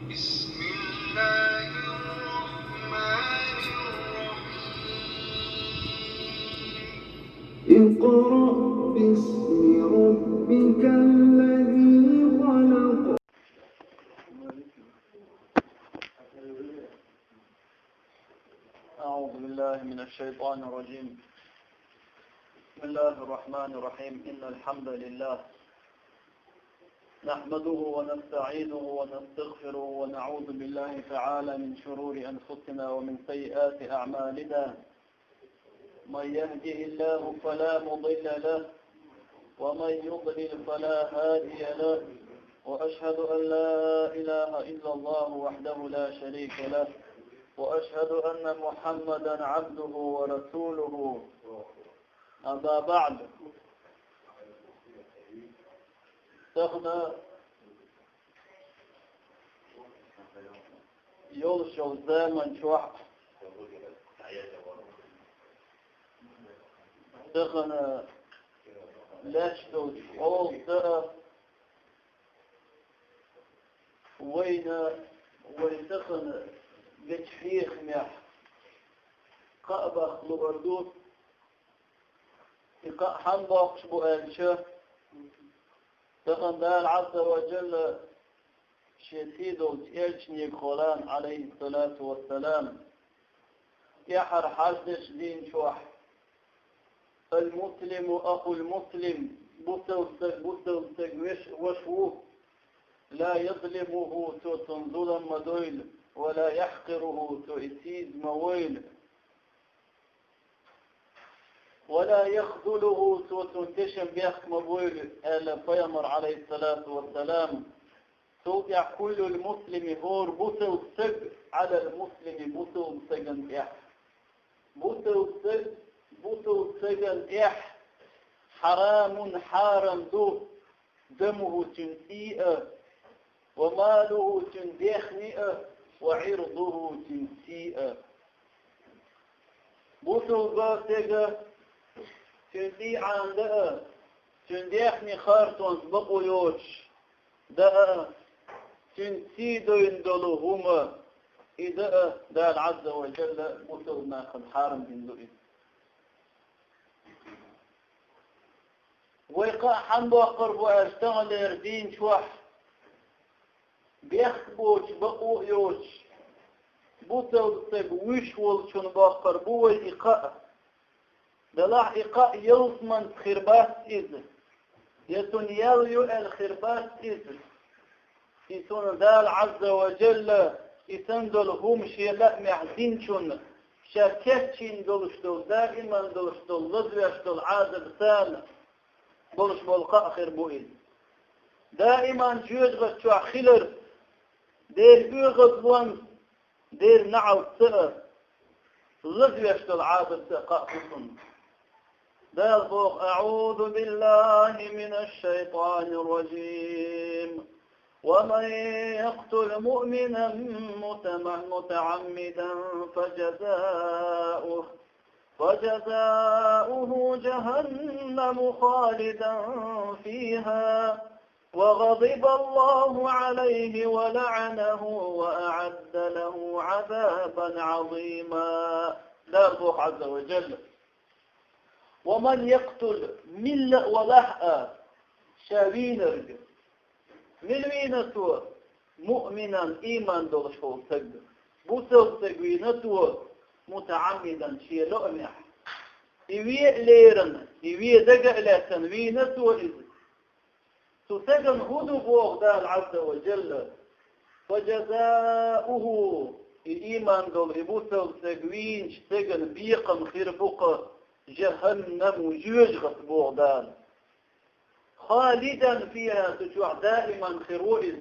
بسم الله الرحمن الرحيم اقرأ باسم ربك الذي خلق. أعوذ بالله من الشيطان الرجيم. بسم الله الرحمن الرحيم. إن الحمد لله نحمده ونستعينه ونستغفره ونعوذ بالله تعالى من شرور أنفسنا ومن سيئات أعمالنا. من يهده الله فلا مضل له ومن يضلل فلا هادي له، وأشهد أن لا إله إلا الله وحده لا شريك له، وأشهد أن محمدا عبده ورسوله. أما بعد، تغنى يولش الزمن شوح تغنى لاشتو شعول تأه ويتغنى بتحيخ ميح قأبخ لغردوت إقاء حنبقش بؤالشه تغنى عز وجل شيتيدو تيجني قولان عليه الصلاة والسلام يحر حدش دين شوح المسلم أخو المسلم بوسوسك وشوه لا يظلمه تنظلم مدويل ولا يحقره تؤسيد مويل ولا يخذله تنتشم بيخ مبويل آل فيمر عليه الصلاة والسلام توقع كل المسلم هور بوسوسك على المسلم بوسوسكن إح بوسوسكن إح حرام حارم دو دمه تنسيئة وماله تندخنئة وعرضه تنسيئة بوسوسك تندي عندها تندخني خارتونس بقويوش ده تنسيدو يندلوهما إذا ده العز وجل بوسوسنا خد حارم هندوئي ويقع حنبو أقرب وأشتغل يردين شوح بيخبوش بقويوش بوسوسك ويشول شن باقر بو الإقاء دلاح إقاء يوصمن خربات إذن يسون يليو الخربات إذن يسون دال عز وجل يسندل هم شيلاء معدين شن شاكتشين دولشتول دائما دولشتول لذوشتول عادة بسال دولش بولقاء خربو إذن دائما جوجغة شو خلر دير بيغض وان دير نعو سئر لذوشتول عادة سقاء خصن دالفوق. أعوذ بالله من الشيطان الرجيم. ومن يقتل مؤمنا متعمدا فجزاؤه جهنم خالدا فيها وغضب الله عليه ولعنه وأعد له عذابا عظيما. دالفوق عز وجل. ومن يقتل مل ولحأ شاوين رجل ملوينتو مؤمنا إيمان دولشو سجد بوسو سجوينتو متعمدا شيلو أميح إيوية ليرن إيوية دقاء لاتن وينتو إذ تسجن هدو بوغ دال عز وجل فجزاؤه إيمان دول بوسو سجوين شتجن بيقا خيربقا جهنم جوجغت بوغدان خالدا فيها تجوع دائما خروئز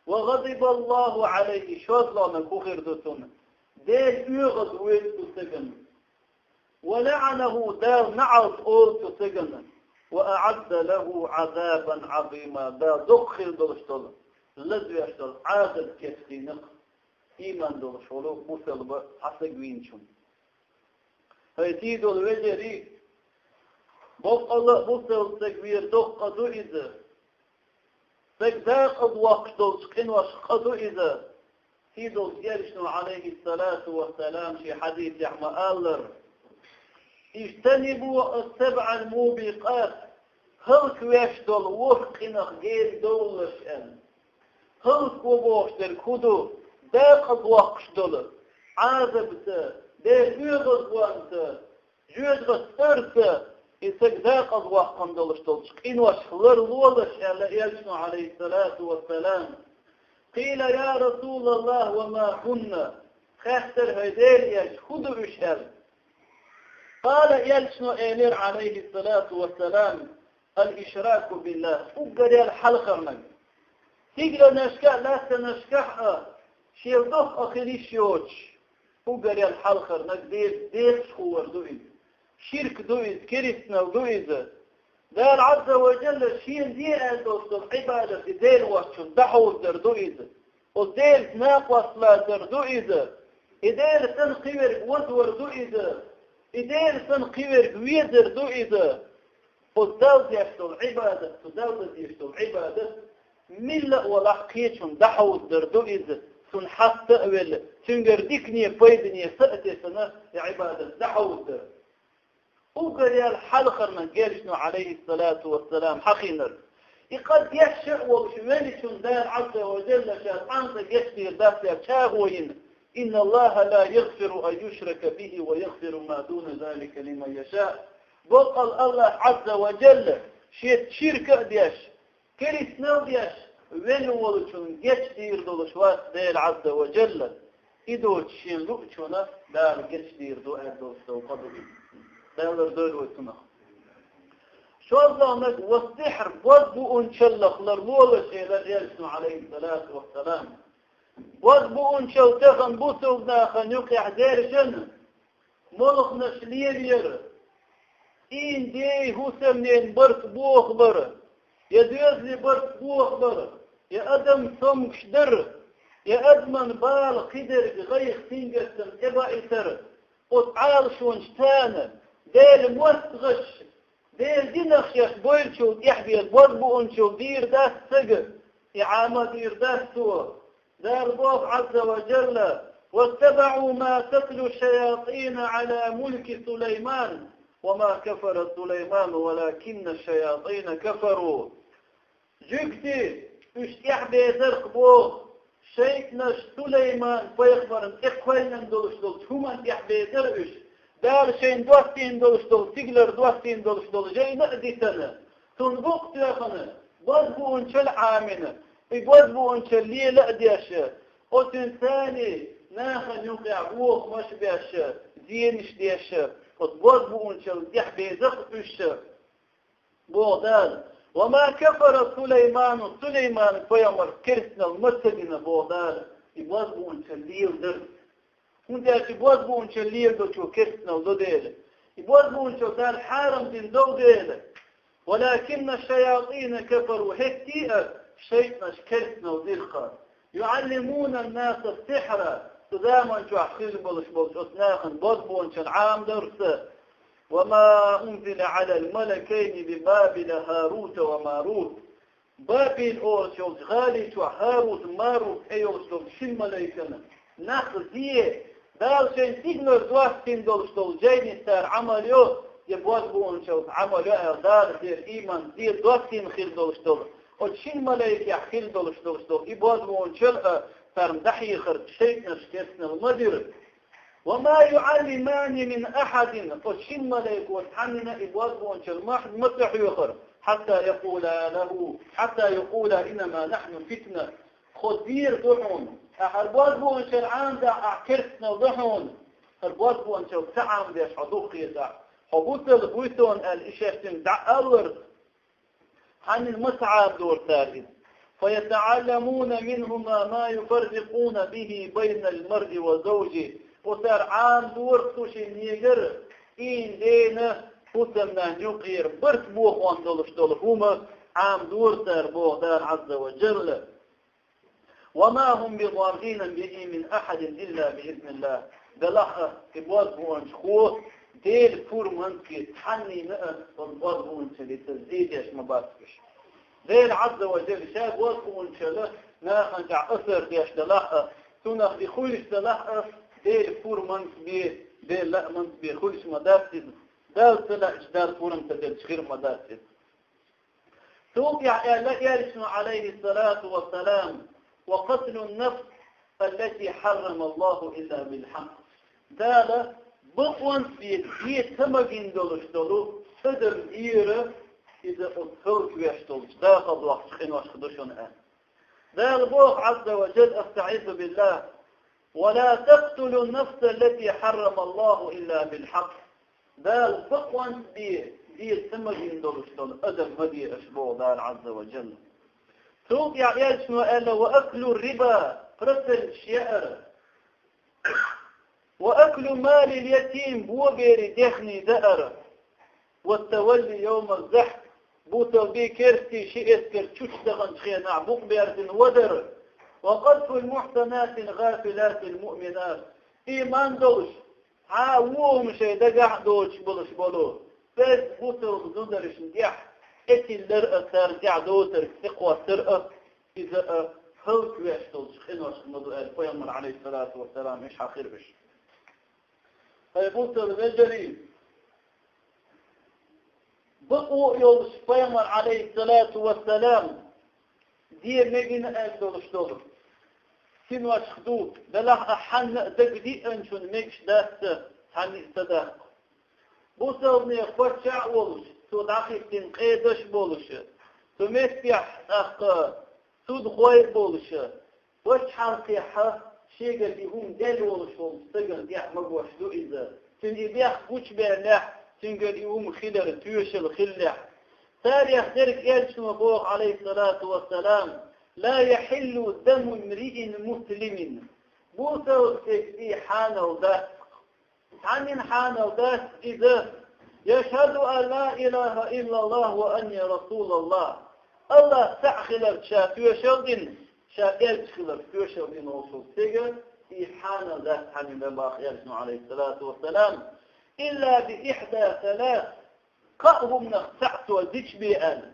وغضب الله عليه شوزلا نكو خردتون دير يغض ويل تسجن ولعنه دار نعرض أول تسجن وأعد له عذابا عظيما دا دخل دلشتل لذو يشتل عادل كفتينق إيمان دلشولو مسلبة عسقوينشون هيتيدو الوجري بوق الله بوسل تكبير دقة إذا فقداق الوقت دول قنوش قدو إذا سيدو يرشنو عليه الصلاة والسلام في حديث يحمى آلر اجتنبوا السبع الموبقات هل كويش دول وفقنا غير دولش ان هل كوبوش در كدو داق الوقت دول عازبت دير يوغز وانت جوغز ارت إسك داق الوقت دولش دولش قنوش خلر لولش ان يرشنو عليه الصلاة والسلام قيل يا رسول الله وما كنا خاستر هيدير يش خدو اشهر قال يلشنو إيلير عليه الصلاة والسلام الإشراك بالله فقر الحلقة تيجي نشكح لا تنشكح شيردوخ أخيري شيوش فقر الحلقة دير شخور دوئز شرك دوئز كريسنا دوئز دار عز وجل شين دي أدوست العبادة دير وشن دحو در دوئز ودير ناقوص لا در دوئز إدير تنقير وزور دوئز إدير تنقير ويدر دوئز فالدوز يشتو العبادة فالدوز يشتو العبادة ملة ولحقيتشن دحو در دوئز سن حتى أول تنقر ديكني فايدني سأتي سنة عبادة دحو در وقال يا الحلقة من قالشنا عليه الصلاة والسلام حقينر يقد يشع وشوالشن دار عز وجل شاطعنك يشتير دافع شاغوين إن الله لا يغفر أن يشرك به ويغفر ما دون ذلك لمن يشاء بقل الله عز وجل شركة ديش كريسنو ديش وين ولشن يشتير دولشوات دير عز وجل إدو تشين لؤشنا دار يشتير دو أدو سوقضو دولر دول ويسمخ شو الله والسحر وضبو انشلخ لرلولش إلى جالسنا عليه الصلاة والسلام وضبو انشو تخن بوسونا خنوك يحذير جنة ملخ نشلير ير إن دي هسمنين برك بوخ بر يدوزلي برك بوخ بر يا أدم سمكش در يا أدمن بال قدر غيخ تنقسم إبا إتر وتعال شونشتانه ديل موسغش ديل دينخ يخ بويلشو يحبي الوضبو انشو دير داس سقر إعامة دير داس سوا دار بوض عز وجل واتبعوا ما تتلو الشياطين على ملك سليمان وما كفر سليمان ولكن الشياطين كفروا جكتي اش يحبي درق بوض شيطنش سليمان فيخبرن اخوين اندولش دولش همان يحبي درقش دار شين دوستين دولشتول تيجلر دوستين دولشتول جاي نقدي سنة تنبوق تاخنة بوزبو انشل عامنة بوزبو انشل ليه لقديش او تنساني ناخن يوقع بوخ مش بيش زينش ديش بوزبو انشل ديح بيزخ اش بوغداد وما كفر سليمان فيمر كرسنا المسجنا بوغداد بوزبو انشل ليه ودرس كنت يبوزبون شليل دو شو كسنا ودو ديل يبوزبون شو تال حارم دين دو ديل ولكن الشياطين كفروا هكتئة شيطنش كسنا وديلقا يعلمون الناس السحر تداما شو أحخيل بلش أسناخن بوزبون شو عام درس وما أنزل على الملكين ببابل هاروت وماروت بابل أو شو غالي شو هاروت ماروت أيو شو شل ملايكنا نخزيه دار شين تيجنر دوستين دولشتول جايني ستار عمليو يبوزبون شوت عمليو دار دير إيمان دير دوستين خير دولشتول وشين ملايك يحخيل دولشتول يبوزبون شلقة فرمدحي خرد شيء نشكسنا المدير وما يعلمان من أحد وشين ملايك وتحننا يبوزبون شل واحد مطلح يخر حتى يقول إنما نحن فتنة خدير دحون أحربوزبون شرعان دا أعكرتنا ضحون أحربوزبون شو تعام ديش عدوق يسع حبوث البويتون الإشيختين دع ألور عن المسعى دور تاريد فيتعلمون منهما ما يفرقون به بين المرء وزوجه وصار عام دور توشي نيجر إن دينا فسمنا نيقير برت بوخ واندولش دولهما عام دور تار بوخ دار عز وجل وما هم بضارين به من أحد إلا بإذن الله بلخ كبوزبون شخوه ديل فورمانك تحني نقص والبوزبون تلتزيد يش مباسكش ديل عز وجل شاب وصفون شله ناخن جع أثر ديش دلاه تونخ دي خولش دلاه ديل فور منس بيه ديل لا منس بيه خولش مدارسيد دال طلع إجدال فورم تدل شخير مدارسيد توقع يرسم عليه الصلاة والسلام وقتل النفس التي حرم الله إلا بالحق دالة بقوان في تمجين دولشتولو تدر إيرة إذا أتخلق ويشتولش دا قد وقت خين واشخدوشون دال بوخ عز وجل أستعيذ بالله ولا تقتلوا النفس التي حرم الله إلا بالحق دال بقوان في تمجين دولشتول أدم مدي أشبه دال عز وجل توقع يشنو ألا وأكل الربا قرسل الشعر وأكل مال اليتيم بوبير دخني دأر والتولي يوم الزحف بوتو بي كرسي شئت كرتشوش دغن خينا عبوق بيردن ودر وقذف المحسنات الغافلات المؤمنات إيمان دوش عاوهم شي دقع دوش بلش بلو بس بوتو زندرش نديح اتي اللرقة ترجع دوتر تقوى سرقة إذا هلك ويشتوش خينوش المضوء فيمر عليه الصلاة والسلام إيش حقير بش هيبوتو الرجلي بقوا يولش فيمر عليه الصلاة والسلام دير نجين أجدولش دولر كينوش خدود بلح أحن دقدي أنشون ميكش داست حني استداق بوتو ابني أخواتشع ولش سود عقيقتين قيدش بولش تمسيح سود خوي بولش وش حالقيحة شيء اللي هم دل ولش ومستقل ديح مقوش دو إذا تنجي بيح قوش بيرنح تنجي هم خلر تيوشل خلح تاريخ ذلك يرسم بوق عليه الصلاة والسلام لا يحل دم امرئ مسلم بوتو تكفي حانه وداس عن حانه وداس إذا يشهد أن لا إله إلا الله وأني رسول الله الله تعخلر شافي وشردين شاكل تخلر في وشردين وصول سيجر في حانه ذات عن الباخ يرسم عليه الصلاة والسلام إلا بإحدى ثلاث قأهم نخسعت وزيش بيئان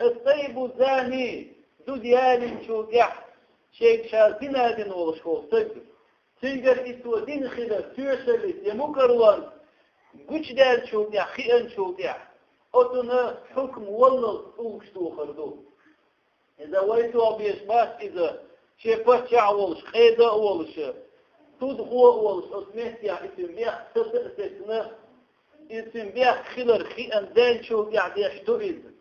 الطيب الزاني ذو ديال شوقع شيء شارتنا دين ولشخو سجر تنجر إسودين خلال تيوشلت يمكروان قوش دال شوقع خيئن شوقع أتنا حكم والله أوشتو خردو إذا ويتوا بيشباس إذا شيء بشع ولش خيدا ولش تدخوا ولش أسميتيا اسم بيخ تسنا اسم بيخ خلال خيئن دال شوقع ديشتو إذا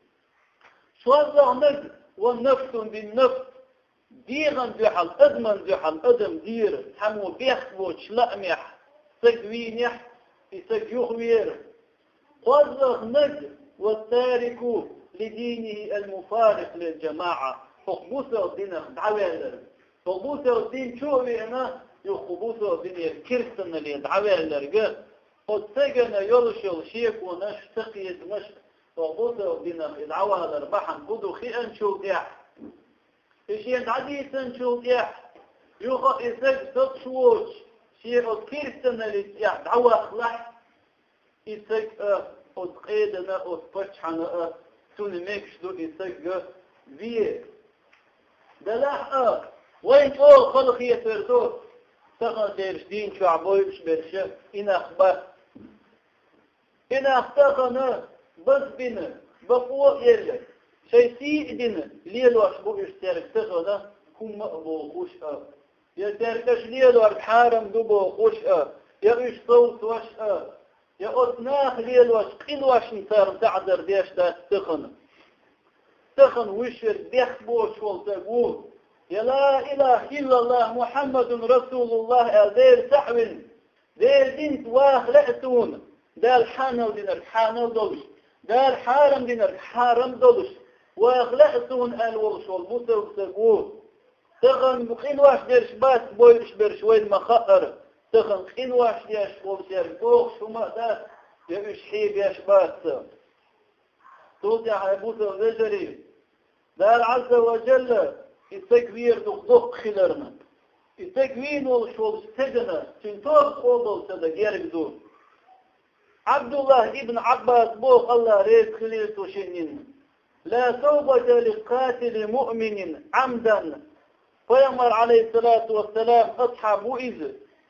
شوازا نجد والنفس بالنفس ديغن ديحل أدمن ديحل أدم دير حمو بيخبوش لأميح سجوينيح يسجوخوير قذر نجد والتارك لدينه المفارق للجماعة فقبوسر دين دعوالر فقبوسر دين شوئي أنا يخبوسر دين الكرسن اللي دعوالر قد سجن يرشل شيك ونشتقيت مش فقبوسر دين دعوالر بحن قدو خيئن شوقع إشيان عديثن شوقع يخ إسج تطشوش شيء الكرسن اللي دعوة أخلح إسج أتقيدنا أتفتحنا تنمكشدو إسج فيه دلح وين أول خلق يسردو تغن ديرش دين شعبويش برشة إن أخبار إن أختغنا بس بنا بقوة يرلك شيء سيئدنا ليلو أشبو يشترك تغنا كم أبوخوش يتركش ليلو أرحارم دبوخوش يغيش صوت وش يا أثناء ليل وشقين واشنتر تعذر ديش دا تخن وشر بيخبوش والتقول يا لا إله إلا الله محمد رسول الله دير سحوين دير دين واخلعتون دار حانو دين الحانو دولش دار حارم دين الحارم دولش واخلعتون الورش والموسى والتقول تخن بقين واش دير شباس بويش برشوين مخاطر تخن قين واش ديش والسير بوخ شما دا يبش حيب يشباس توضع يبوث الرجري دار عز وجل التكبير دخدق خلرنا التكوين والشوال استجنا تنطور قوضل تدقير بدون عبد الله ابن عباس بوخ الله ريس خليل توشينين لا توبة لقاتل مؤمن عمدا. Peygamber aleyhissalatu vesselam ashabu iz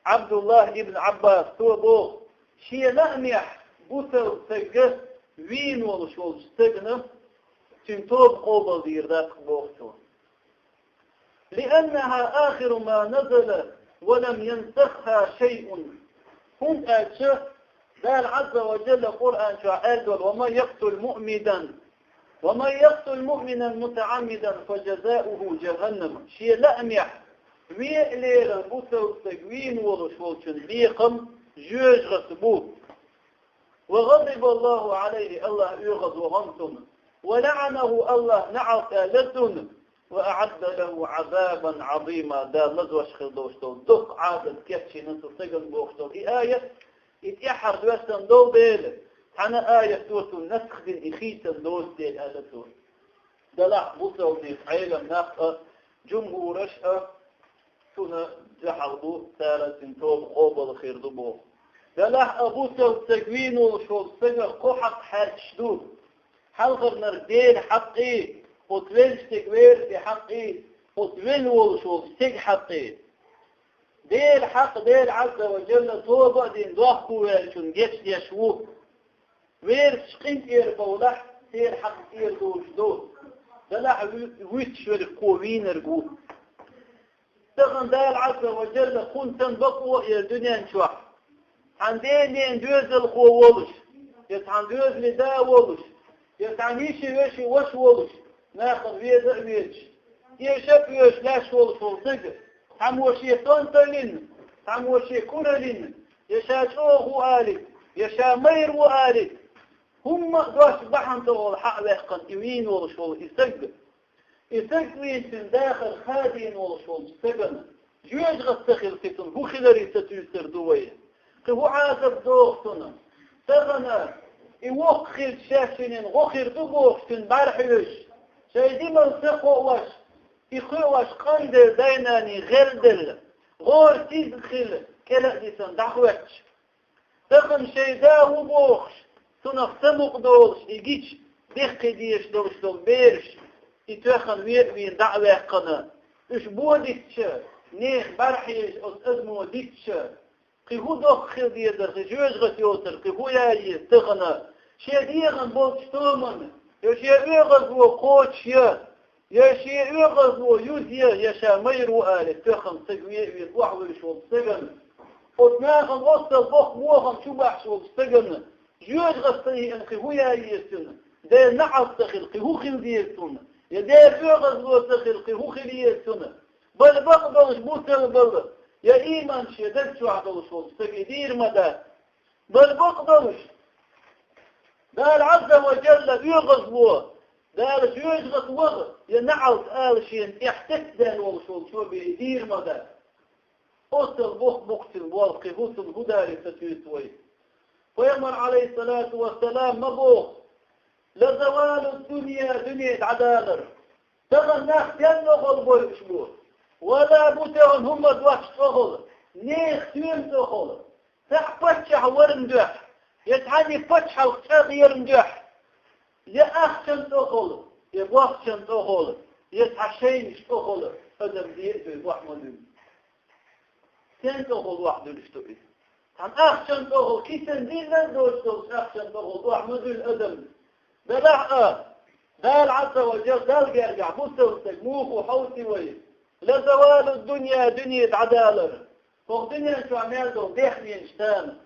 Abdullah ibn Abbas tobo şiyelamih bu tevsege vin oluş stegna tüm tob qobal dirdak boğtu. لأنها آخر ما نزل ولم ينسخها شيء. هم أتشى قال عز وجل قرآن شاعر وما يقتل مؤمنا متعمدا فجزاؤه جهنم. شيء لأميح ويألير بوتوستك وين ولش ولشن بيقم جوج غسبوه. وغضب الله عليه الله يغض وغمتم ولعنه الله نعط آلتن وأعد له عذابا عظيما. دا نزوش خلدوشتو دق عادت كيفشي ننسو سيقن بوشتو في آية اتيحر دوستن دو بيلة أنا آية توتو نسخ دين إخيسا دوست دين آلتو دلع بوصل دي عيلم ناقة جمهورش تونا جحردو سالة توب قوبل خير دبو دلع بوصل تقوين والشوط سيقر قوحق حرشدو حلقر نردين حقي وطويل تقوير في حقي وطويل والشوط تق حقي دير حق دير عز وجل توبة دين دوحكو ويرشون جيش يشوه وير شقين إير بولح سير حق إير دوش دو دلح ويتش والقوين رقو تغن دال عز وجل خنتن بقوة إير دنيا نشوح عندين ينجوز الخو ولش يتعنجوز لدا ولش يتعنيشي ويشي وش ولش ناخذ ويدا ويش يشف ويش لاش ولش ولسقر عم وشي طنطلين عم وشي كورلين يشا شوغ وآلي يشا مير وآلي هم دوش بحن تغول حق ويحقن إوين ولشول يسقوين في داخل خادين ولشول سقنا جوج غستخل ستن هو خلري ستيسر دوية هو عازب دوغتنا سغنا يوخر شاشنين غخر دوغتن بارحيوش شايدي من سقوش يخوش قندر ديناني غلدل غور تيزخل كلا ديسان دعوتش سغن شيدا وبوخش تنقسمق دولش يجيش دقي ديش دولش دول بيرش يتوخن وين دعوة قنا إيش بوديتش نيخ برحيش أزمو ديتش قيهو دوخ خير ديدر جوج غسيوتر قيهو ياي تغنى شيديغن بولش تومن يشي اغز وقوتش يشي اغز ويوزيا يشا مير وآلي تخن سقوية ويطوحوي شوال سقن وتناغن وصل بوخ موغن شبح شوال سقن جوج غسيه انقي هو يايسن ده نعص تخلقي هو خلديسن يده فيغز وتخلقي هو خليسن بل بقدرش بوتر بل يا إيمان شدد شو عدوش وستقدير مدى بل بقدرش دال عز وجل يغز بوه دال يغز وغ ينعص آل شين احتك دال والشول شو بيدير مدى أصل بوخ مقتل والقي غسل هدى لستيسوي ويمر عليه الصلاة والسلام مبوخ لزوال الدنيا دنيا عدالر تغن ناخ ينغل بوشبوه ولا بوتهن هم دوش تغل نيخ تيم تغل تحفتش ورندح يتعني فتح الخشاق يرندح لأخشن تغل يبوخشن تغل يتحشينش تغل أدم ديئت وحمدين سين تغل واحد لشتوئي عن أخشن تغل كيسن دينا دوشتوش أخشن تغل وحمد الأدم بلعقا دال عز وجل دال قرقع مستوسك موخ وحوتي ويه لزوال الدنيا دنيا عدالر فوق دنيا شو عمال دو ديخني انشتان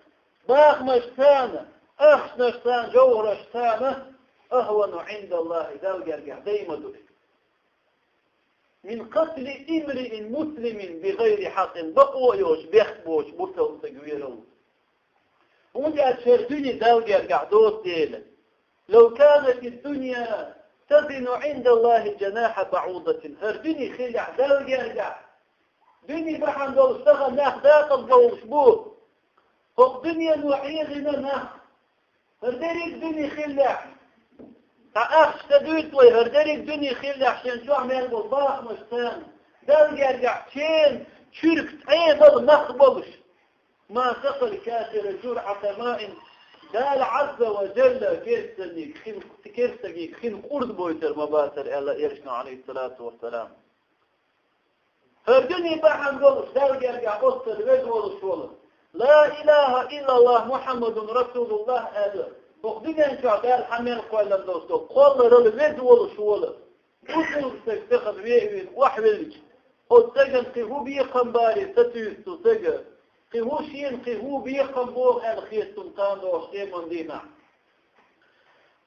باخ مشتان أخش نشتان جوهر اشتان أهون عند الله دال قرقع دايما دوش من قتل امرئ مسلم بغير حق بقوة يوش بيخبوش مستوسك ويرو وانت أتشرتني دال قرقع دوس ديلا لو كانت الدنيا تزن عند الله جناح بعوضة هردني خلع دل يرجع دني بحن دول اشتغل ناخ داقب دول شبوه فوق دنيا نوعيغنا ناخ هردريك دني خلع تعاقش تدويتوي هردريك دني خلع شين شو عمال بالباق مشتان دل يرجع شين شركت ايضا ناخ بلش ما سقل كافر جرعة ماء قال عز وجل كيرسني خين قرد بويتر مباتر الله يرشنا عليه الصلاة والسلام فردني بحن قولش دار يرجع قصة الوجه والشولة لا إله إلا الله محمد رسول الله أهلا وقدنا إن شاء قال حمير قولا دوستو قول الوجه والشولة وصل تستخد بيه وحبلج وتجن قهو بيقن باري ستيستو تجن قهو شين قهو بيقن بوغ الخيستم قاندو وشيمون دينا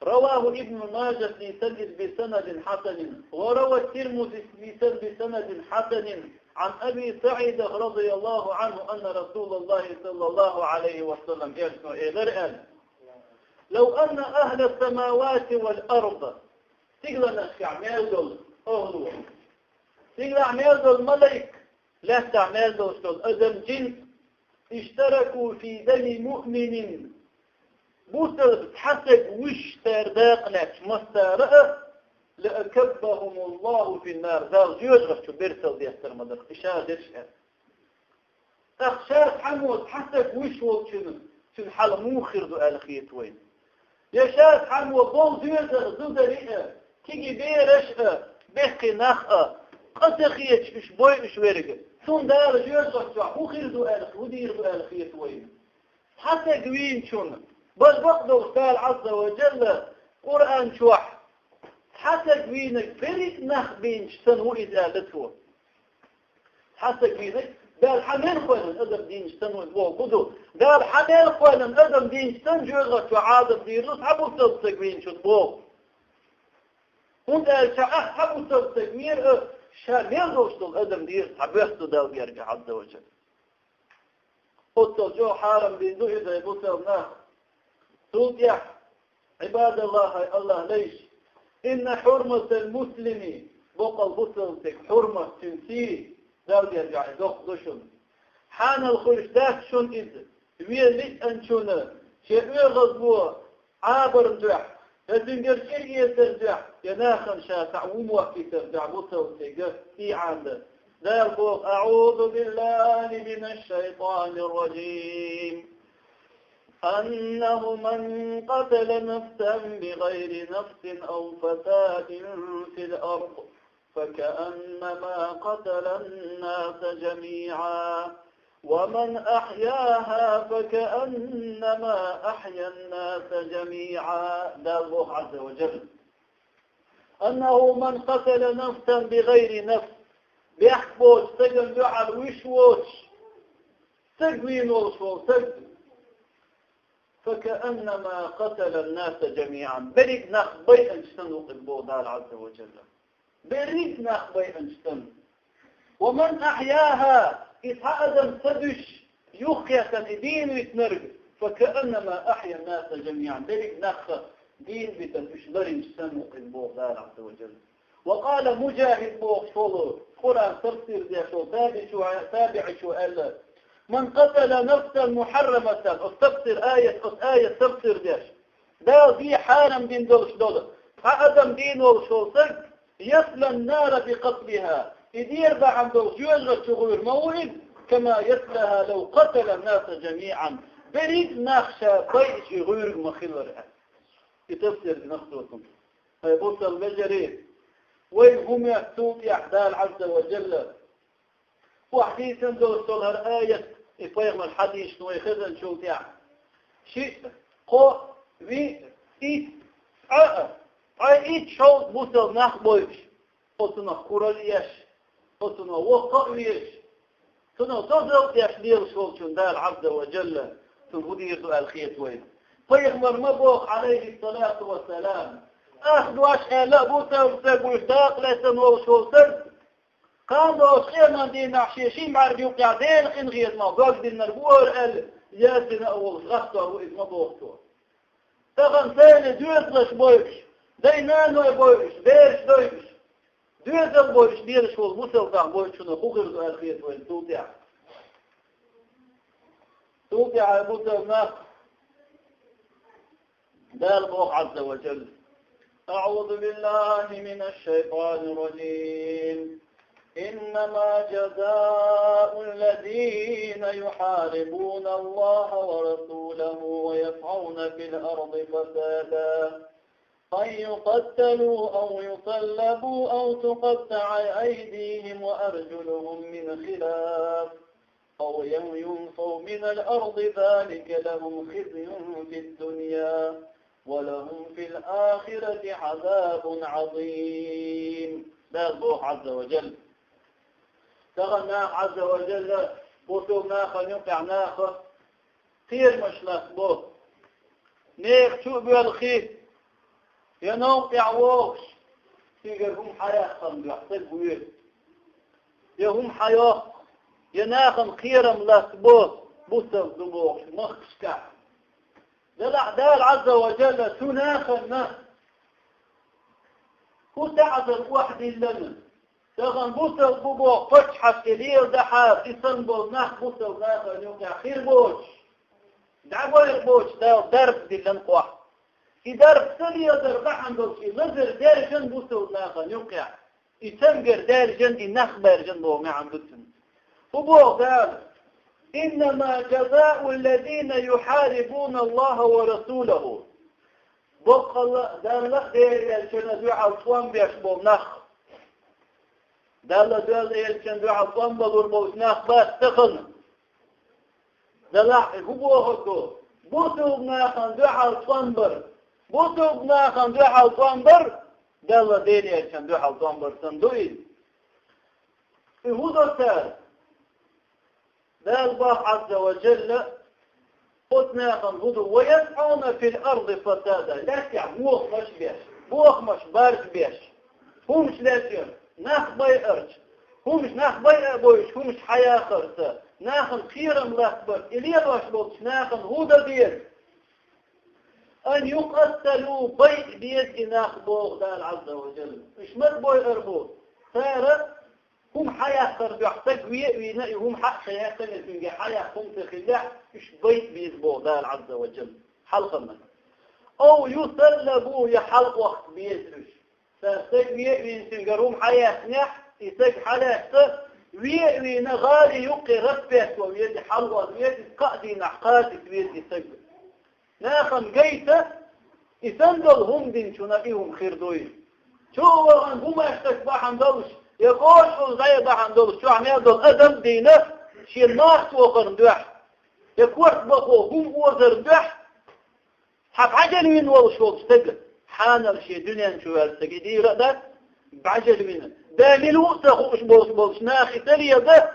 رواه ابن ماجه في سند بسند حسن وروى الترمذي بسند حسن عن أبي سعيد رضي الله عنه أن رسول الله صلى الله عليه وسلم يقول لو أن أهل السماوات والأرض تقل نشكع دول أهلوا تقل دول ملك لا تعمل دول أدم جنس اشتركوا في دم مؤمن بوسر حسب وش ترداقناك مستارئة لأكبهم الله في النار ذال جيوش برسل دي أستر مدر إشارة درشها أخشاك حمود حسب وش والشنو شن حال موخر دو ألخيت وين يشاك حمود بول زيوزر زودريئة تيجي بيرشها بيخي نخأ قسخيتش إش بوي إش ورقة ثم دار جيوش موخر دو ألخ ودير دو ألخيت وين حتى قوين شنو بس بقدر قال عز وجل قرآن شوح حتى قوينك فريق نخ بين شتنو إذا لتهو حتى قوينك قال حمير قوينن أدم دين شتنو إذا قدو قال حمير قوينن أدم دين شتن جوغة وعادم ديرلس حبو تلتقوين شتبو وانت قال شعاه حبو تلتقوين شامير روشتل أدم دير حبيختو داو يرجع عز وجل قلت جو حارم بين دو إذا يبوتل نخ سود يا عباد الله ليش إن حرمة المسلم بقى البطلتك حرمة تنسي داود يرجع يدوق دشن حان الخرج داك شن إذ ويلي أنشن شيء غضبوه عابر دح يتنقر شيء يترجع يناخن شاسع وموكي ترجع بطلتك في عنده ذلك أعوذ بالله من الشيطان الرجيم أنه من قتل نفسا بغير نفس أو فساد في الأرض فكأنما قتل الناس جميعا ومن أحياها فكأنما أحيا الناس جميعا لا الله عز وجل أنه من قتل نفسا بغير نفس بيحبوش سجن بيعل ويشوش سجوين وشوش سجن فكأنما قتل الناس جميعا بريك نخبي أنشتن وقلبو دار عز وجل بريك نخبي أنشتن ومن أحياها إتحادم سدش يخية الدين ويتنرق فكأنما أحيا الناس جميعا بريك نخ دين بتنفش برنشتن وقلبو دار عز وجل وقال مجاهد بوخشولو قرآن تفسير دي شو تابع شو ألا من قتل نفسا محرمة استفسر آية تفسير ديش دي حارم دين دولش دولة فأدم دين والشوصك يسلى النار بقتلها يدير بعد دولش يجرد شغير موعد كما يسلها لو قتل الناس جميعا بريد نخشى بيش غير مخلرها يتفسر نفسكم فيبص المجري ويهم يكتوب يحدال عز وجل وحديثا دولش دولها آية يفهم الحديث نو يخزن شو تاع شيء قو في إيت شو بوصل نخبوش أتنا كوراليش أتنا وقويش تنا تزود يشليل شو شندال عز وجل تنقدير سؤال خيط وين فيغمر مبوخ عليه الصلاة والسلام أخذوا أشياء لا بوصل سيقول داق لسن وشو سرد قالوا خيرنا دينا عشيشين معرف يوقع دين خين غير ما بقى دين نربور قال ياسنا أول غطر وإذ ما بوقتوا تغن ثاني دوزلش بويش دينانو بويش بيرش دويش دوزل بويش بيرش والمسل دعم بويش شنو خوغر دو الخير وين توقع المسل ناس دال بوخ عز وجل أعوذ بالله من الشيطان الرجيم إنما جزاء الذين يحاربون الله ورسوله ويسعون في الأرض فسادا أن يقتلوا أو يصلبوا أو تقطع أيديهم وأرجلهم من خلاف أو ينفوا من الأرض ذلك لهم خزي في الدنيا ولهم في الآخرة عذاب عظيم. ده الله عز وجل تغنى عز وجل بوتو ناخ نقع ناخ خير مش لخبو نيخ شو بالخير ينوقع ووش تيجرهم حياة خمد يحصل بوير يهم حياة يناخم خيرم لخبو بوتو دموش مخشكع دل عز وجل تناخم هو تعذر واحد لنا تغن بوسل بوبو فتحة كليل دحاب يصنبو ناخ بوسل ناخ نوقع خير بوش دعبوير بوش درب دي لنقوح في درب سلية درب عندو شي نظر دارجن بوسل ناخ نوقع يتنقر دارجن دي ناخ بارجن بو ما عندو تن فبو قال إنما جزاء الذين يحاربون الله ورسوله بوق الله دار لخ دير الشنزوع عصوان بيشبو ناخ دالله دال إلكن دعاء صنبل وربوشناخ بات تخن دلع هبوهكو بوتو بناخن دعاء صنبر بوتو بناخن دعاء صنبر دالله ديل إلكن دعاء صنبر صندوئي في هذا سار دال الله عز وجل قطناخن هدو ويسعون في الأرض فسادا لا تعبوخ مش بيش بوخ مش بارش بيش همش لا تير ناخ باي ارج همش ناخ باي ابويش همش حياة خرسة ناخن خيرم لخبر إليه واش بوتش ناخن هودا دير أن يقتلوا بيت بيد ناخ بوغ دال عز وجل مش مد بوي اربو سارة هم حياة خرسة يحتاج وينائي هم حق حياة خرسة حياة خمسة خلاح مش بيت بيد بوغ دال عز وجل حلقة من أو يسلبوا يحلق وقت بيدرش فاستجوي من سنجروم حياة نح يسج حلاته وين غالي يقي رفت ويد حلوة ويد قادي نحقات ويد يسج ناخن جيته يسندل هم دين شو نبيهم خير دوي شو وان هم يستكبح عندوش يقول زي ده عندوش شو عم يدل أدم دينه شي الناس وقرن دوح يقول بقو هم وزر دوح حق عجل وين والشوط استجل حان الشيء دنيا شو هالسجدي رأى بعجل منه دليل وقت خوش بوش ناخي تلي ده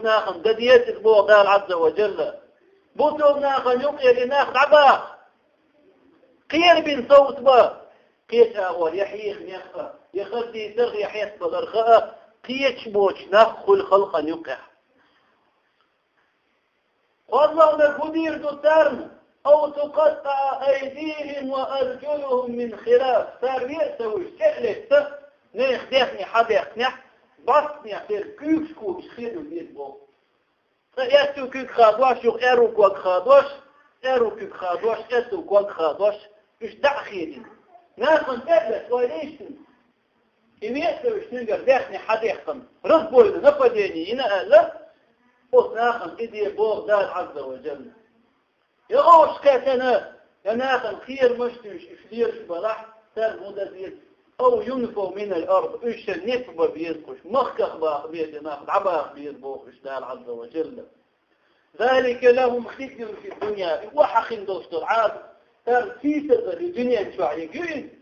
ناخن دديت البوع دال عز وجل بوتو ناخن يقي لناخ عبا قير بن صوت با قيش أول يحيخ نيخا يخدي سرغ يحيخ بغرخاء قيش بوش ناخ الخلق يقع والله نقدير دو ترم أو تقطع أيديهم وأرجلهم من خلاف صار يأسوي شكلته نيخ ديخني حد يخنح بطني يحتير كيكس كوكس خيرو بيت بو يأسو كيك خادوش يخ إيرو كوك خادوش إيرو كيك خادوش إيسو كوك خادوش إيش دع خيرين ناخن تبلس ويليشن يأسوي شنقر ديخني حد يخن رزبوي نفديني هنا أهلا ناخن إدي بوغ دار عز وجل يغوش كاتنا يناخن خير مشتوش إفليرش بلح سار مدزيز أو ينفوا من الأرض إيش النفبر بيزقش مخخ باق بيز يناخد عباق بيزبوخ إشتال عز وجل ذلك لهم خزي في الدنيا وحقين دوستر عاد سار سيسر الدنيا شو عيقين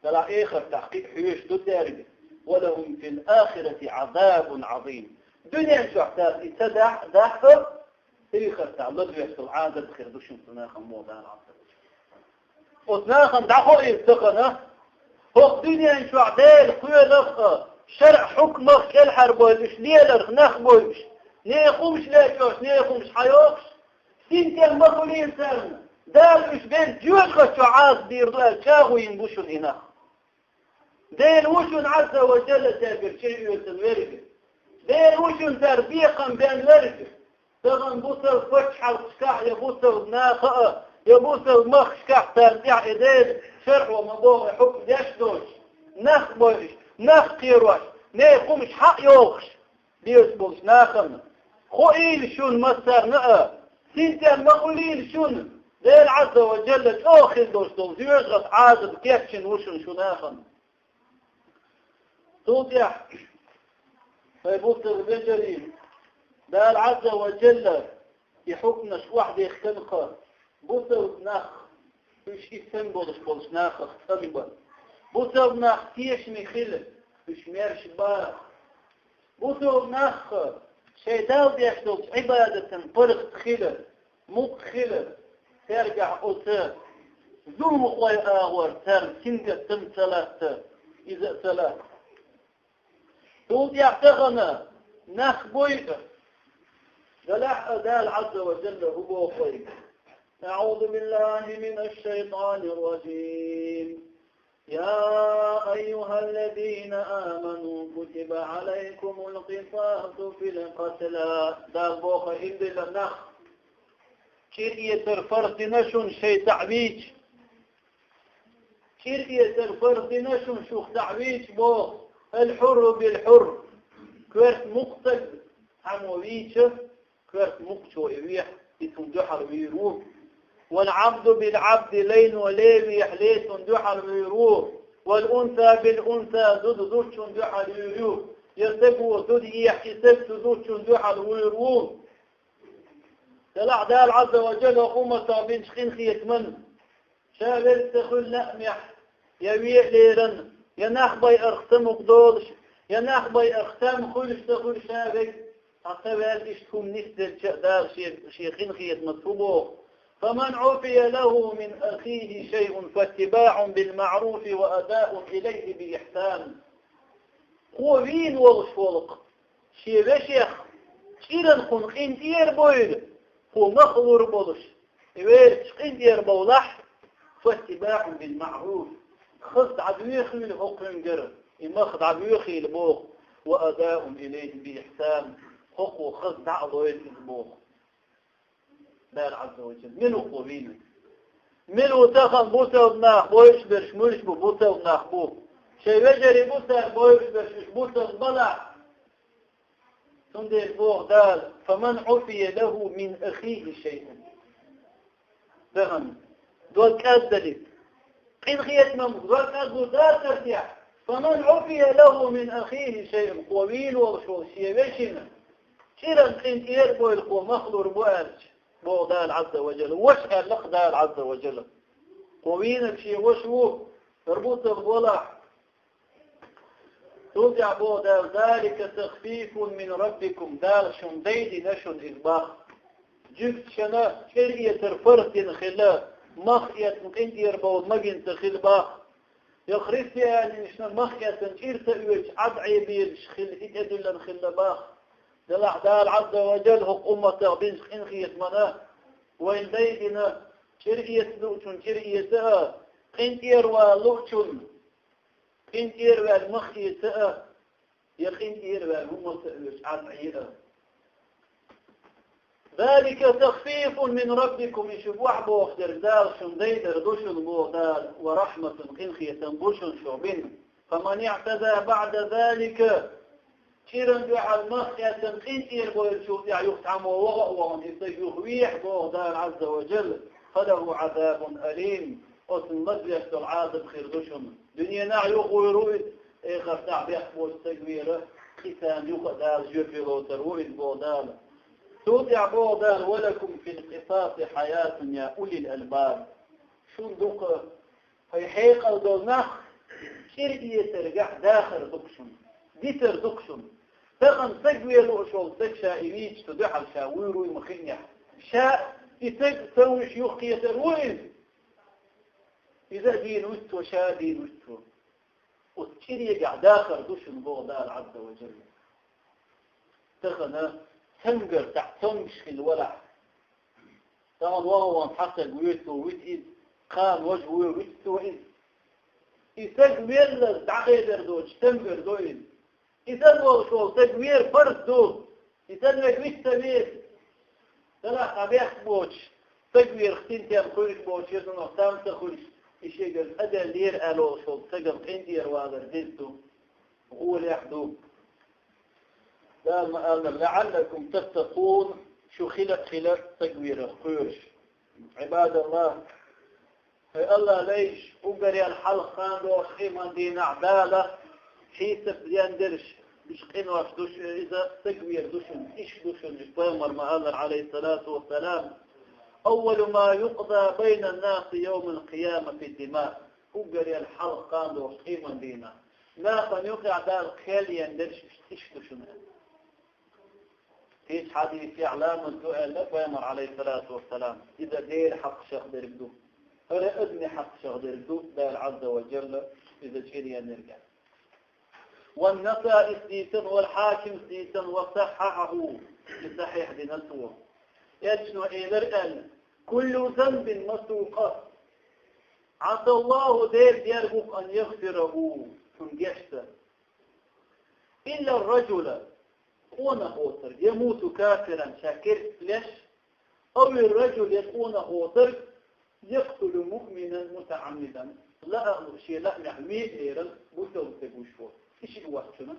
ترى آخر تحقيق حيوش دو دارجة ولهم في الآخرة عذاب عظيم دنيا شو احتاج يتدع داحر تريخ تعلق يحصل عادة بخير دوشن تناخم موضع العصر وتناخم دعخو يستقنا هو دنيا شو عدال خويا لخ شرع حكمك الحرب والإشليل نخبوش نيخومش لاكوش نيخومش حيوكش سنتي المقولين سالنا دال بين جوشك شو عاد دير دال شاغو ينبوشن إناخ دال وشن عز وجل تابر شيء يتنورك دال وشن تربيقا بين ورك تغن بوسر فتح القشكاح يبوسر ناخأ يبوسر مخشكاح تربيع إداد شرع ومضوع حكم يشدوش نخبوش نخقيروش ne kumiş hak yok. Diyoruz buluş nakın. Khoil şun masarna. Sinten makulil şun. Değer azza ve celle ahir dostum. Diyoruz azib kefçin uşun şu nakın. توضح فيبطل بجري ده عز وجل يحكمنا شو واحد يختنقه بطل نخ مش يسمى بولش نخ اختنقه بطل نخ تيش مخيل مش ميرش بارخ بطل نخ شيطان يحدث عبادة فرق خيلة مق خيلة ترجع أسر ظلم الله آور تر سنجة تم ثلاثة إذا ثلاثة تود يعتقنا نخ بويك فلاح أدال عز وجل هو خير أعوذ بالله من الشيطان الرجيم يا أيها الذين آمنوا كتب عليكم القصاص في القتلى دال بوخ إندل النخ كيرية الفرد نشن شيء تعبيج كيرية الفرد نشن شوخ تعبيج بوخ الحر بالحر كورت مقتل حمويشه كورت مقشو يبيح يتندحر ويروح والعبد بالعبد لين وليل يحليت تندحر ويروح والأنثى بالأنثى زد زد تندحر ويروح يرتقوا زد يحسب زد تندحر ويروح تلع دال عز وجل وقومة بين شخين خيت من شابل تخل نأمح يبيح ليرن ينخبي أختم قدولش ينخبي أختم خلش تخل شابك عقبال إشتكم نسدل شأدار شيخين خيط مطلوبه فمن عفي له من أخيه شيء فاتباع بالمعروف وأداء إليه بإحسان هو وين والش ولق شي بشيخ شيرن خن خنتير بويل هو مخلور بولش يوير خنتير بولح فاتباع بالمعروف خذ عدويخي لحكم جرى يمخذ عدويخي لبوخ وأداء إليه بإحسان حق وخذ دعوه البوخ دار عز وجل منو قوينه منو تخن بوسه وناخ بويش برش ملش بوسه وناخ بو شي بجري بوسه بويش برش بوسه بلع تندير بوخ دال فمن عفي له من أخيه شيء فهم دول كذلك إن خيت ممغزر كذو دار ترتيح فمن عفي له من أخيه شيء قويل وشو شيبشنا شيرا إن يربو القو مخلور بوالج بوغدال عز وجل وشها لقدال عز وجل قوين بشي وشو اربوط الضلع توضع بوغدال ذلك تخفيف من ربكم دال شنديد نشن إذباخ جبت شنا شرية الفرد خلاف مخية انت يربو مجن تخيل باخ يخريس يعني مشنا مخية تنشير تأويج عدعي بيرش خل إدل خل باخ دلع دال عز وجل هق أمة بين خين خية مناه وين ديدنا شرية لوتون شرية انت يروا لوتون انت يروا المخية يخين يروا هم تأويج عدعي ذلك تخفيف من ربكم يشبوح بوخ دردال شنديدر دوشن بوغدال ورحمة قنخية بوشن شعبين فمن اعتدى بعد ذلك شيرا دعا المخية قنتير بوشوف يختعم ووغوان يستيخويح بوغدال عز وجل فله عذاب أليم وسن مجلس العاذب خير دوشن دنيا نعيوخ ويرويد اخر تعبيح بوش تقويره ختام يقدال جفلو ترويد بوغدال توضع بوضال ولكم في القصاص حياة يا أولي الألباب شو دوق هي حيقة دونخ شرقية ترجع داخل دكشن ديتر دكشن تغن تقوي الأشول تكشا إليج تدحل شاويرو مخنيح شاء يتق تسوي شيوخ يتروين إذا دين وستو شاء دين وستو وتشريق داخل دكشن بوضال عز وجل تغن تنقر تحتمش في الولع طبعا وهو انحسن ويته ويتئذ قام وجهه ويته ويتئذ يتقوير للتعقيدر دوش تنقر دوين يتنقر شو تقوير فرد دو يتنقر ويتبير ثلاث عبيح بوش تقوير اختين تيام خلق بوش يزن اختام تخلش يشيقر أدى لير ألو شو تقم اندير وادر دلتو قول يحدوك دائما قال لعلكم تتقون شو خلق تكبير خيرش عباد الله في الله ليش أقري الحلق خاندو خيما دين عدالة حيث يندرش مش قنوش دوش إذا تكبير دوشن إيش دوشن يطيمر ما قال عليه الصلاة والسلام أول ما يقضى بين الناس يوم القيامة في الدماء أقري الحلق خاندو خيما دينا ناقا يقع دار خيل يندرش إيش دوشن فيش حديث في علامة سؤال لك ويمر عليه الصلاة والسلام إذا دير حق شخص دربدو فلا أدني حق شخص دربدو دار عز وجل إذا جيريا نرجع والنساء سيسن والحاكم سيسن وصححه بصحيح بنسوه يشنو إيلر كل ذنب مسوقة عسى الله دير يرغب أن يغفره تنجحت إلا الرجل يكون خاطر يموت كافرا شاكر ليش أو الرجل يكون خاطر يقتل مؤمنا متعمدا لا شيء لا محمي غير متوسط وشو ايش الوقت شنو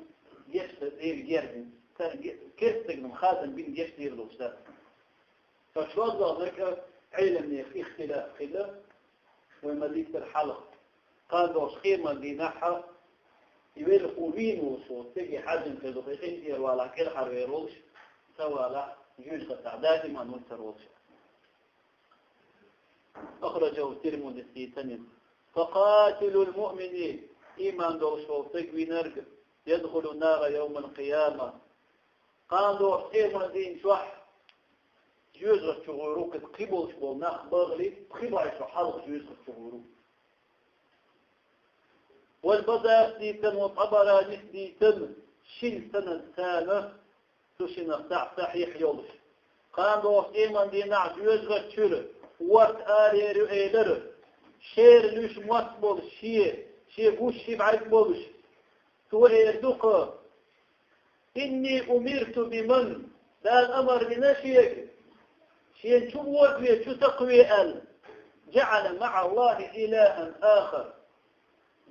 يشتغل جيردين كيف من خازن بين يشتغل لوستا فشو ذلك علم اختلاف خلاف ومديك الحلقة قال دوش خيمة ديناحة يبيل خوبين وصوت تجي حجم في دقيقين دير ولا كل حريروش سوى لا يوجد تعداد ما نوتروش أخرجه الترمذي السيتنين فقاتل المؤمنين إيمان دوش وصيق نرجع يدخل النار يوم القيامة قال دوش خيمة دين شوح يوجد شغوروك تقبل شبه نخبر لي تقبل شو حلق يوجد شغوروك والبضاء ديتن وطبراني ديتن شين سنة سنة تشين صحيح يولش قام دوح إيمان دي نعجوز غتشور وات آلي رؤيلر شير لوش موصبول شير بوش بعيد بولش تو إيردوك إني أمرت بمن ذا الأمر بنشيك شين شو وقوي شو تقوي أل جعل مع الله إلها آخر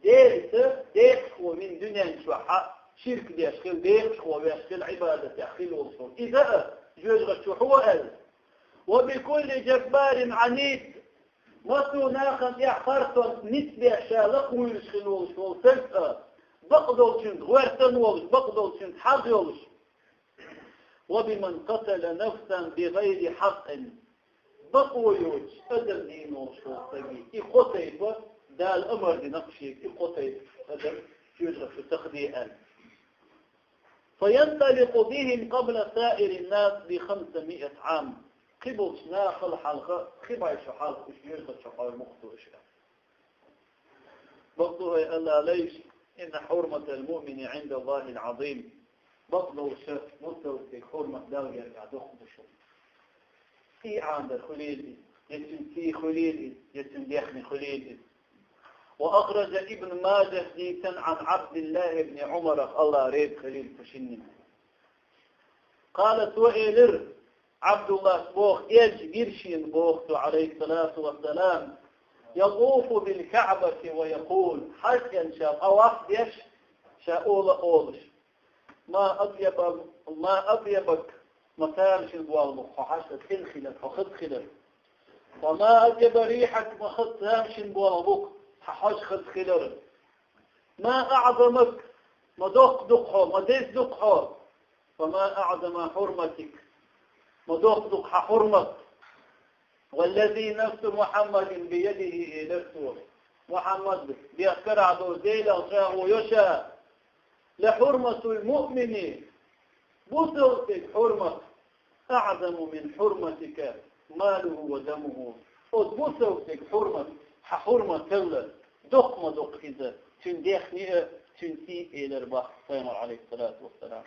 ديخو من دنيا شوحة شرك ديشخل ديخو ويشخل عبادة يخل وصول إذا جوجغ شوحوة وبكل جبار عنيد مصر ناخن يحفرت نسبة شالق ويشخل وصول سلسة بقضوا شند غوارتن وغش بقضوا شند حق وغش وبمن قتل نفسا بغير حق بقوا يوج أدل دين وصول تجي إخوتي ده الأمر دي نقشيك القطعي هذا يجرى في التخديئات فينطلق بهم قبل سائر الناس ب500 عام قبل ناخل حلقة خبع شحالق يجرى شحال مخطوش بقضوه ألا ليش إن حرمة المؤمن عند الله العظيم بقضوه شف مستوى حرمة دولة يدخل في عند الخليل يتم في خليل يتم يخني خليل وأخرج ابن ماجه حديثا عن عبد الله بن عمر الله ريب خليل فشنين قال سئل عبد الله بوخ إيش قرشين بوخت عليه الصلاة والسلام يطوف بالكعبة ويقول حسن شاب أو أحدش شاءول أولش ما أطيبك مثال شنبوال مخحشة خلخلة فخذ خلل وما أطيب ريحك مخذ سامشن بوال حاج خد خلال ما أعظمك ما دقها ما دقها فما أعظم حرمتك ما دق حرمت والذي نفس محمد بيده نفسه محمد بيذكر عدو زيلا وشاه يشاء لحرمة المؤمن بصرتك حرمة أعظم من حرمتك ماله ودمه بصرتك حرمة كولا دق ما دق إذا تندخني تنسي إلى البحر صلى عليه الصلاة والسلام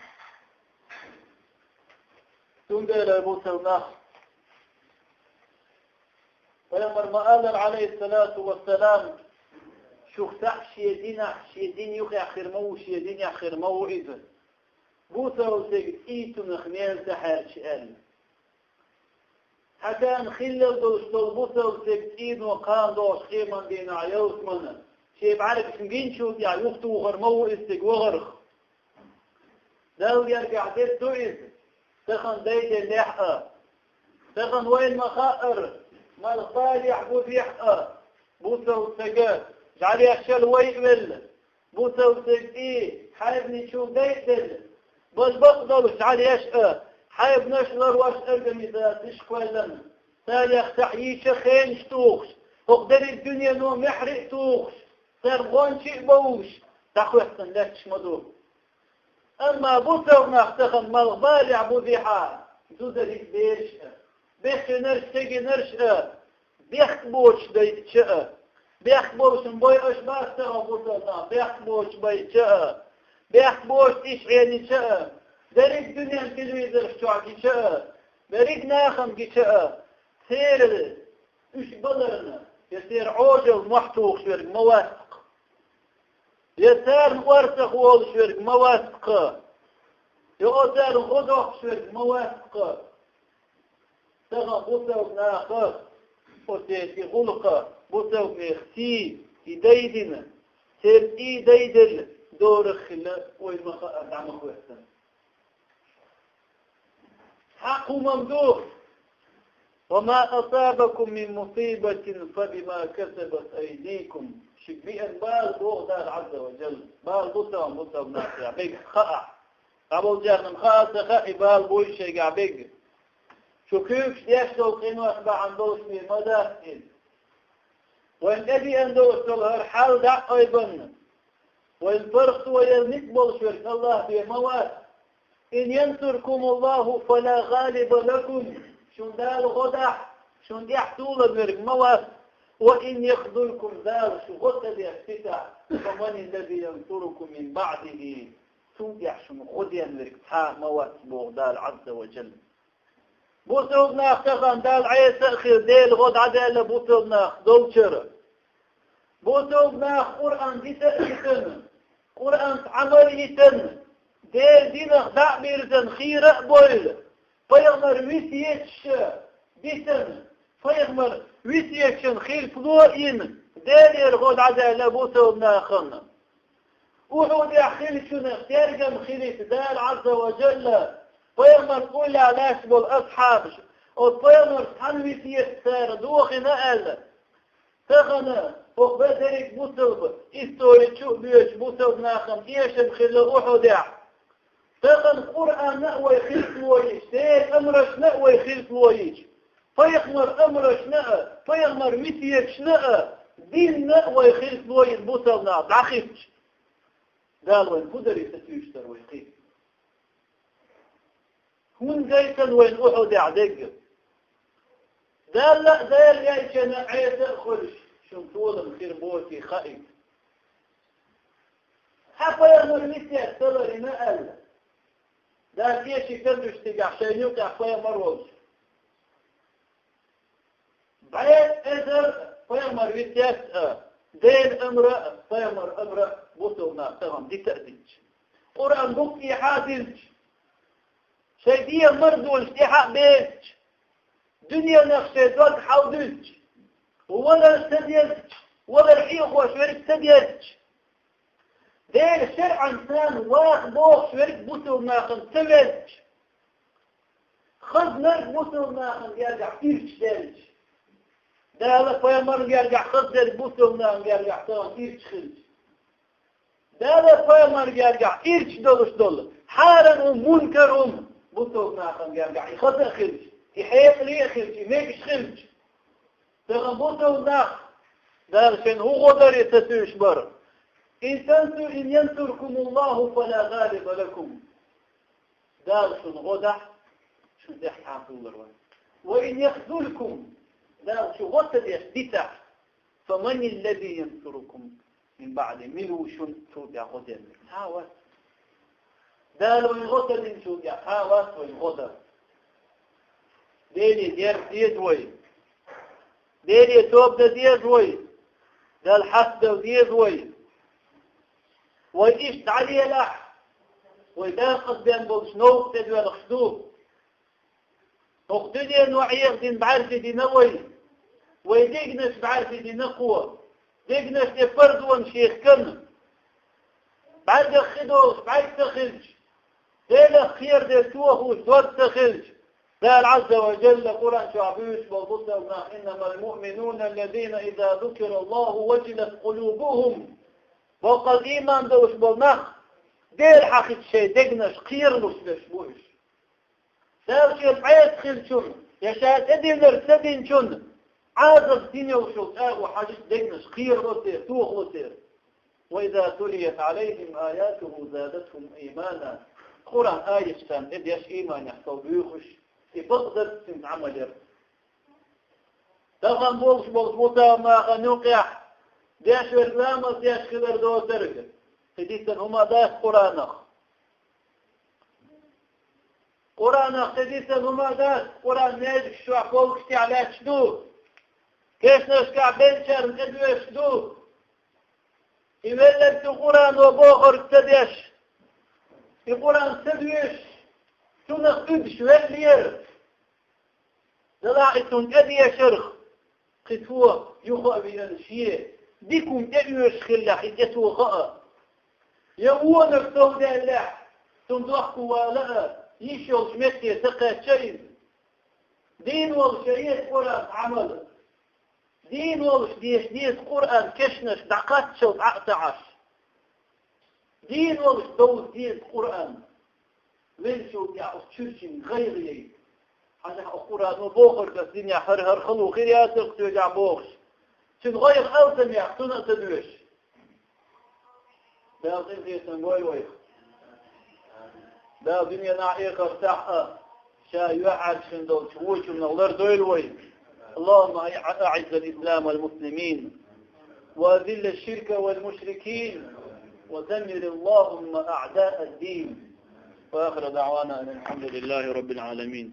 تندى إلى بوسونا ولما قال عليه الصلاة والسلام شوختح شيدين يخير مو شيدين يخير مو إذا بوسو سيد إيتو نخنين سحر شأن حتى نخلل دوش طلبوسو سيد إيد وقان دوش خيمان دين عيوس منا شيء بعرف شنجين شو يعني يفتو وغر مو إستق وغرخ دال يرجع ديت تويز تخن ديت اللحقة تخن وين مخائر ما الخال يحبو فيحقة بوسة وسجاد جعل يخشل ويقبل بوسة وسجئي حايب نشوف ديتل بس بقدر جعل يشقى حايب نشلر واشقر جميزات تشكوالن تال يختحيش خين شتوخش اقدر الدنيا نو محرق توخش ترغون شيء بوش تخوي احسن لا تشمدوه اما بوسة ونختخن مغبال يعبو ذي حال دوزة ديك بيرشقى بيخ نرشتقي نرشقى بيخبوش ديتشقى بيخبوش نبوي اشباس تغبوسنا بيخبوش بيتشقى بيخبوش تشعيني شقى داريك دنيا التلويزر شعكي شقى داريك ناخم كي شقى سير اش بلرنا يسير عوجل محتوخ شورك مواسق يسير مورسخ وول شورك مواسق يسير غدوخ شورك مواسق تغبوسة وناخر وتيتي غلقة بوسة وميختي يديدنا سير ديدل دور خلا والمخاء دعم خوحسن حق ممدوح وما أصابكم من مصيبة فبما كسبت أيديكم شبيئا بال بغداد عز وجل بال بوسة وناخر عبيق خاء قبل جاهنا مخاء سخاء بال بويشي عبيق شو كيف يشتغل قينوح بعن دوش في مدافئ وإن أبي أن دوش تظهر حال دع أيضا والفرق وينقبل شرك الله في مواد إن ينصركم الله فلا غالب لكم شون دال غدح شون يحتول مرق مواد وإن يخذلكم دال شو غد بيختتع فمن الذي ينصركم من بعده شون يحشم خذيا مرق مواد بغدال عز وجل بوسوبنا اختخان دال عيسى خير ديل غد عدال بوسوبنا دولشر بوسوبنا قرآن دي تأتن قرآن عمليتن ديل دينا خدع بيرتن خير بويل فيغمر ويسيتش ديتن فيغمر ويسيتشن خير فلوئين ديل يرغد عدال بوسوبنا خن وحود يحخيل شنو ترجم خيرت دال عز وجل فيغمر قول علاش بالأصحاب وفيغمر حنوي سيستار دوخي نقل تغنى وقبترك بوسوب استوري تشوف بيش بوسوب ناخم ايش بخلو احودع تغن قرآن نقوى يخلف لويش تيك امرش نقوى يخلف لويش فيغمر امرش نقى فيغمر مسيكش نقى دين نقوى يخلف لويش بوسوب ناخم دعخيفتش قال وين قدر يستيشتر ويخيف هون جايتن وين أحد يعدق دال لا دال جايتن عيسى خلش شنطول الخير بوتي خائف حفا يرمر ميتي اكتبر نقل دال كيشي كدرش تقع شاينيوك حفا يمروج بعيد اذر فيمر ميتي اكتبر دين امرأة فيمر امرأة بوتونا تمام دي تأديج قرآن بوكي حادث شيدية مرضو الاشتحاق بيت دنيا نفسه دوك حوضج ولا استديت ولا الحيخ وشورك استديت دير شرع انسان واخ بوخ شورك بوسو ناخن سمج خذ نرق بوسو ناخن يرجع كيرش دارج دالك فيمر يرجع خذ دارج بوسو ناخن يرجع طوان كيرش خلج دالك فيمر يرجع كيرش دولش دول حالا ومنكر بوسوب ناخن يرجع يخطئ خلج يحيق لي خلج يميكش خلج تغن بوسوب ناخ دار شن هو غدر يتسوش بر إن ينصركم الله فلا غالب لكم دار شن غدح شن دي حاطول وإن يخذلكم دار شو غطد يثبتع فمن الذي ينصركم من بعد ملو شن توبع غدر هاوات دالو الغدر من شو يا حاوات والغدر ديلي ديزوي ديلي توب ده ديزوي ده الحسد ديزوي ويش عليه لح ويداخل بين بوشنوك تدوي الخدوب وقتدي انه عيق دين بعرف دي نوي ويديقنش بعرف دي نقوة ديقنش يفرد ونشيخ كن بعد يخدوش بعد تخرج ديل خير ديل توخوش دوتخلش قال عز وجل قرآن شعبيش وضطرنا إنما المؤمنون الذين إذا ذكر الله وجلت قلوبهم وقال إيمان دوش بالنخ ديل حقيت شيء دقنش قيرلوش لشبوش سألشي بعيد خلشون يشاهد أدينر سدينشون عازق دينيا وشوط وحاجة دقنش قيرلوتير توخلوتير وإذا تليت عليهم آياته زادتهم إيمانا قرآن آية سان إديش إيمان يحصل بيوخش يبقدر سن عملر تغن بولش بوتا ما غنوقع ديش ورلامس ديش خبر دو درجة تديسن هما داس قرآنخ تديسن هما داس قرآن نيجك شو عقولك على شدو كيش نشكع بنشر ندوي شدو يولد القرآن وبوخر تديش القرآن تدويش تنخ تدش واللير دلاعتون أدي شرخ قطوة يخوى الشيء ديكم أدوش خلاح يجسوا خاء يوونك تودا اللح تنضحكوا ولا يشوش متي تقى شيء دين والشريعة قرآن عمل دين والش ديش قرآن كشنش دقات شوط عقتعش دين والش دوز ديش قرآن وين شو يعوش تشرشين غيري حاجة قرآن وبوخر كالدنيا هر خلو خير ياسر تيجع بوخش شن غير أوسم يحسن تدوش باقين زيسن ويويخ دا دنيا نعيق ارتاحة شا يوعد شن دول شووش من الله دويلوي اللهم أعز الإسلام والمسلمين وأذل الشرك والمشركين ودمر اللهم أعداء الدين وآخر دعوانا أن الحمد لله رب العالمين